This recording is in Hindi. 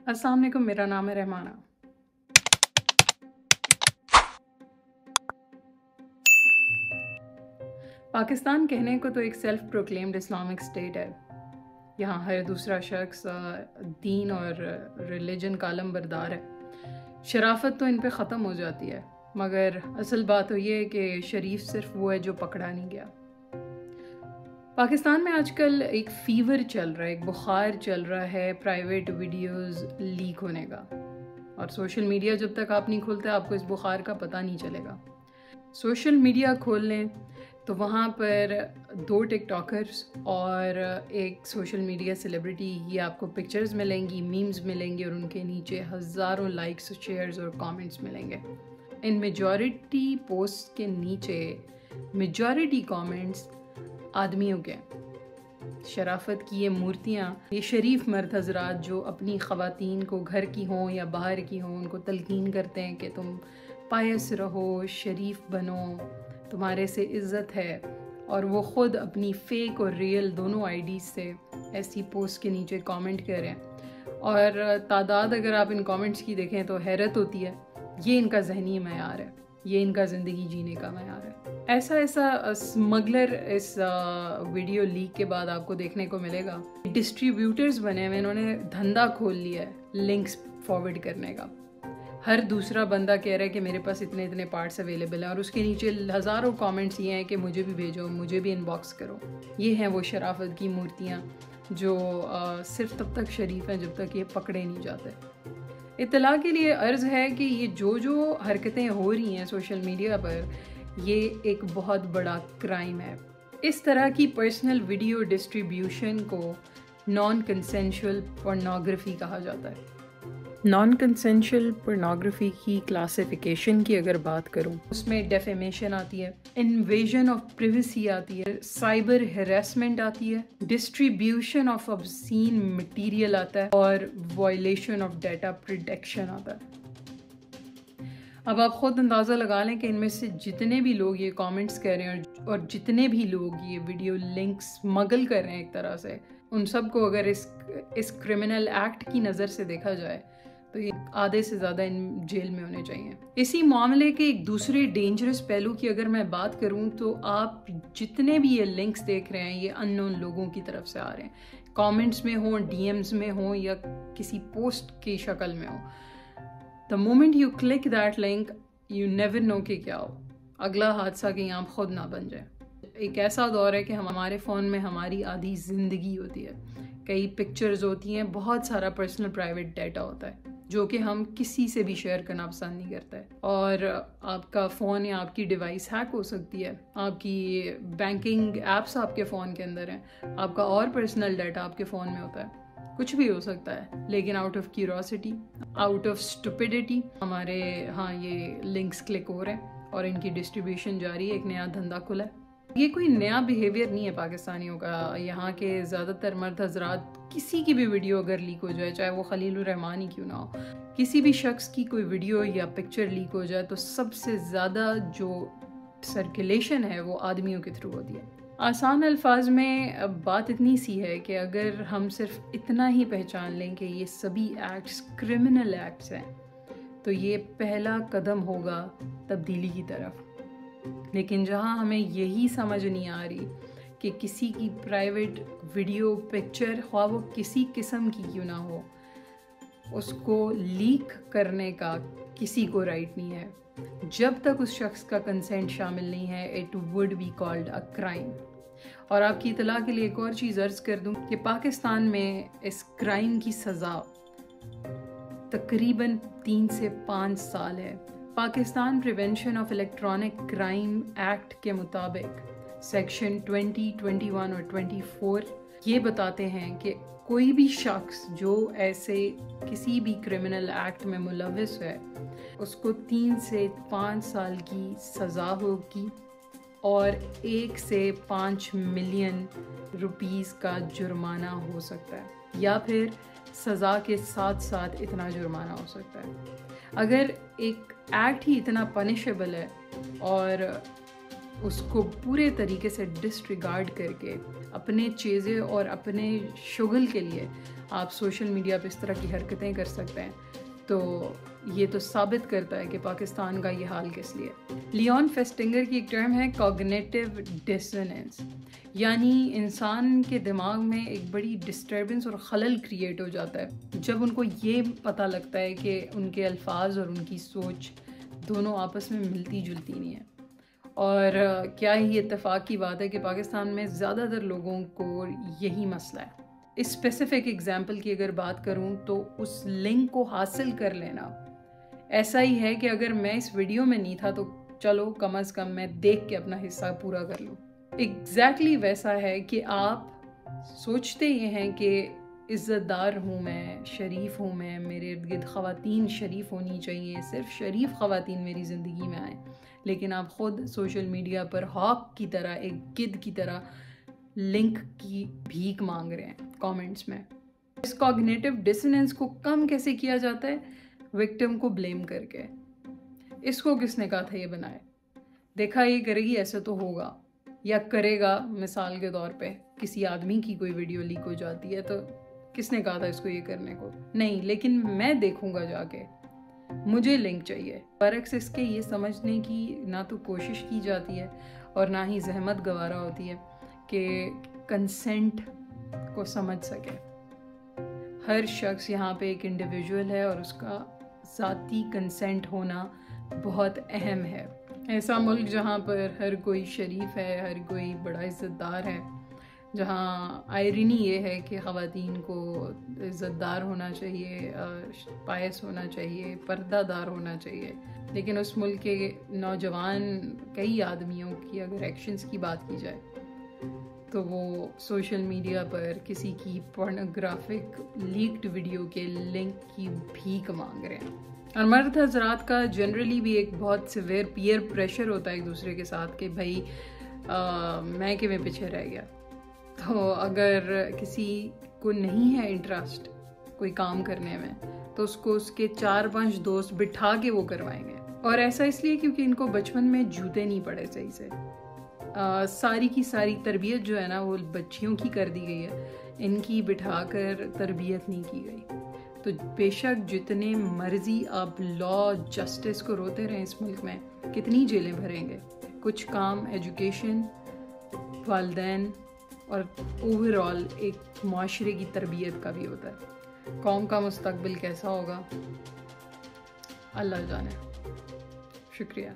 अस्सलाम वालेकुम, मेरा नाम है रहमाना। पाकिस्तान कहने को तो एक सेल्फ प्रोक्लेम्ड इस्लामिक स्टेट है। यहाँ हर दूसरा शख्स दीन और रिलीजन का अलम बरदार है। शराफत तो इन पे ख़त्म हो जाती है, मगर असल बात तो ये है कि शरीफ सिर्फ वो है जो पकड़ा नहीं गया। पाकिस्तान में आजकल एक फ़ीवर चल रहा है, एक बुखार चल रहा है प्राइवेट वीडियोस लीक होने का। और सोशल मीडिया जब तक आप नहीं खोलते आपको इस बुखार का पता नहीं चलेगा। सोशल मीडिया खोल लें तो वहाँ पर 2 टिकटॉकर्स और एक सोशल मीडिया सेलिब्रिटी ये आपको पिक्चर्स मिलेंगी, मीम्स मिलेंगे और उनके नीचे हज़ारों लाइक्स, शेयर्स और कमेंट्स मिलेंगे। इन मेजॉरिटी पोस्ट के नीचे मेजॉरिटी कमेंट्स आदमियों के। शराफत की ये मूर्तियाँ, ये शरीफ मर्द हजरात जो अपनी ख़वातीन को घर की हों या बाहर की हों उनको तलकीन करते हैं कि तुम पायस रहो, शरीफ बनो, तुम्हारे से इज़्ज़त है, और वो ख़ुद अपनी फ़ेक और रियल दोनों आईडीज़ से ऐसी पोस्ट के नीचे कमेंट करें। और तादाद अगर आप इन कमेंट्स की देखें तो हैरत होती है। ये इनका ज़हनी मयार है, ये इनका ज़िंदगी जीने का मयार है। ऐसा स्मगलर इस वीडियो लीक के बाद आपको देखने को मिलेगा। डिस्ट्रीब्यूटर्स बने हुए, इन्होंने धंधा खोल लिया है लिंक्स फॉरवर्ड करने का। हर दूसरा बंदा कह रहा है कि मेरे पास इतने इतने पार्ट्स अवेलेबल हैं और उसके नीचे हज़ारों कमेंट्स ये हैं कि मुझे भी भेजो, मुझे भी इनबॉक्स करो। ये हैं वो शराफत की मूर्तियाँ जो सिर्फ तब तक शरीफ हैं जब तक ये पकड़े नहीं जाते। इत्तला के लिए अर्ज़ है कि ये जो हरकतें हो रही हैं सोशल मीडिया पर, ये एक बहुत बड़ा क्राइम है। इस तरह की पर्सनल वीडियो डिस्ट्रीब्यूशन को नॉन कंसेंशुअल पोर्नोग्राफी कहा जाता है। नॉन कंसेंशुअल पोर्नोग्राफी की क्लासिफिकेशन की अगर बात करूं, उसमें डेफेमेशन आती है, इन्वेजन ऑफ प्राइवेसी आती है, साइबर हैरेसमेंट आती है, डिस्ट्रीब्यूशन ऑफ ऑब्सीन मटेरियल आता है और वायलेशन ऑफ डाटा प्रोटेक्शन आता है। अब आप ख़ुद अंदाज़ा लगा लें कि इनमें से जितने भी लोग ये कमेंट्स कर रहे हैं और जितने भी लोग ये वीडियो लिंक्स स्मगल कर रहे हैं एक तरह से, उन सब को अगर इस क्रिमिनल एक्ट की नज़र से देखा जाए तो ये आधे से ज़्यादा इन जेल में होने चाहिए। इसी मामले के एक दूसरे डेंजरस पहलू की अगर मैं बात करूं तो आप जितने भी ये लिंक्स देख रहे हैं ये अननोन लोगों की तरफ से आ रहे हैं, कमेंट्स में हों, डीएम्स में हों या किसी पोस्ट की शक्ल में हो। The moment you click that link you never know कि क्या हो, अगला हादसा कहीं आप खुद ना बन जाए। एक ऐसा दौर है कि हमारे फ़ोन में हमारी आधी ज़िंदगी होती है, कई पिक्चर्स होती हैं, बहुत सारा पर्सनल प्राइवेट डाटा होता है जो कि हम किसी से भी शेयर करना पसंद नहीं करते हैं। और आपका फ़ोन या आपकी डिवाइस हैक हो सकती है, आपकी बैंकिंग एप्स आपके फ़ोन के अंदर हैं, आपका और पर्सनल डाटा आपके फ़ोन में होता है, कुछ भी हो सकता है। लेकिन out of curiosity, out of stupidity हमारे ये लिंक्स क्लिक हो रहे हैं और इनकी डिस्ट्रीब्यूशन जारी है। एक नया धंधा खुला है। ये कोई नया बिहेवियर नहीं है पाकिस्तानियों का। यहाँ के ज़्यादातर मर्द हजरात किसी की भी वीडियो अगर लीक हो जाए, चाहे वो खलीलुर रहमान ही क्यों ना हो, किसी भी शख्स की कोई वीडियो या पिक्चर लीक हो जाए तो सबसे ज़्यादा जो सर्कुलेशन है वो आदमियों के थ्रू होती है। आसान अल्फाज में बात इतनी सी है कि अगर हम सिर्फ इतना ही पहचान लें कि ये सभी एक्ट्स क्रिमिनल एक्ट्स हैं तो ये पहला कदम होगा तब्दीली की तरफ। लेकिन जहाँ हमें यही समझ नहीं आ रही कि किसी की प्राइवेट वीडियो, पिक्चर, ख्वाह वो किसी किस्म की क्यों ना हो, उसको लीक करने का किसी को राइट नहीं है। जब तक उस शख्स का कंसेंट शामिल नहीं है, it would be called a crime. और आपकी इतला के लिए एक और चीज़ अर्ज़ कर दूं कि पाकिस्तान में इस क्राइम की सज़ा तकरीबन 3 से 5 साल है। Pakistan prevention of electronic crime act के मुताबिक सेक्शन 20, 21 और 24 ये बताते हैं कि कोई भी शख्स जो ऐसे किसी भी क्रिमिनल एक्ट में मुलविस है उसको 3 से 5 साल की सज़ा होगी और 1 से 5 मिलियन रुपीस का जुर्माना हो सकता है, या फिर सज़ा के साथ साथ इतना जुर्माना हो सकता है। अगर एक एक्ट ही इतना पनिशेबल है और उसको पूरे तरीके से डिसरिगार्ड करके अपने चीज़ें और अपने शुगल के लिए आप सोशल मीडिया पे इस तरह की हरकतें कर सकते हैं, तो ये तो साबित करता है कि पाकिस्तान का ये हाल किस लिए। लियोन फेस्टिंगर की एक टर्म है कॉग्निटिव डिसोनेंस, यानी इंसान के दिमाग में एक बड़ी डिस्टर्बेंस और खलल क्रिएट हो जाता है जब उनको ये पता लगता है कि उनके अल्फाज और उनकी सोच दोनों आपस में मिलती जुलती नहीं है। और क्या ही इत्तेफाक की बात है कि पाकिस्तान में ज़्यादातर लोगों को यही मसला है। इस स्पेसिफिक एग्जाम्पल की अगर बात करूं तो उस लिंक को हासिल कर लेना ऐसा ही है कि अगर मैं इस वीडियो में नहीं था तो चलो कम अज़ कम मैं देख के अपना हिस्सा पूरा कर लूँ। एग्जैक्टली वैसा है कि आप सोचते ये हैं कि इज़्ज़तदार हूँ मैं, शरीफ हूँ मैं, मेरे इर्द गिर्द ख़वातीन शरीफ होनी चाहिए, सिर्फ शरीफ ख़वातीन मेरी ज़िंदगी में आए, लेकिन आप ख़ुद सोशल मीडिया पर हॉक की तरह, एक गिद्ध की तरह लिंक की भीख मांग रहे हैं कमेंट्स में। इस कॉग्निटिव डिसोनेंस को कम कैसे किया जाता है? विक्टिम को ब्लेम करके। इसको किसने कहा था ये बनाए, देखा ये करेगी ऐसे तो होगा, या करेगा। मिसाल के तौर पे किसी आदमी की कोई वीडियो लीक हो जाती है तो किसने कहा था इसको ये करने को? नहीं, लेकिन मैं देखूंगा जाके, मुझे लिंक चाहिए। बरक्स इसके ये समझने की ना तो कोशिश की जाती है और ना ही जहमत गवारा होती है कि कंसेंट को समझ सके। हर शख्स यहाँ पे एक इंडिविजुअल है और उसका ज़ाती कंसेंट होना बहुत अहम है। ऐसा मुल्क जहाँ पर हर कोई शरीफ है, हर कोई बड़ा इज़्ज़तदार है, जहाँ आयरनी ये है कि ख़वातीन को इज़्ज़तदार होना चाहिए, पायस होना चाहिए, पर्दादार होना चाहिए, लेकिन उस मुल्क के नौजवान कई आदमियों की अगर एक्शंस की बात की जाए तो वो सोशल मीडिया पर किसी की पोर्नोग्राफिक लीक्ड वीडियो के लिंक की भीख मांग रहे हैं। और मर्द हजरात का जनरली भी एक बहुत सिवियर पीयर प्रेशर होता है एक दूसरे के साथ कि भाई मैं किवें पीछे रह गया। तो अगर किसी को नहीं है इंटरेस्ट कोई काम करने में तो उसको उसके 4-5 दोस्त बिठा के वो करवाएंगे। और ऐसा इसलिए क्योंकि इनको बचपन में जूते नहीं पड़े सही से। सारी की सारी तरबियत जो है ना वो बच्चियों की कर दी गई है, इनकी बिठाकर तरबियत नहीं की गई। तो बेशक जितने मर्जी आप लॉ जस्टिस को रोते रहें इस मुल्क में, कितनी जेलें भरेंगे। कुछ काम एजुकेशन, वालिदैन और ओवरऑल एक माशरे की तरबियत का भी होता है। कौम का मुस्तकबिल कैसा होगा अल्लाह जाने। शुक्रिया।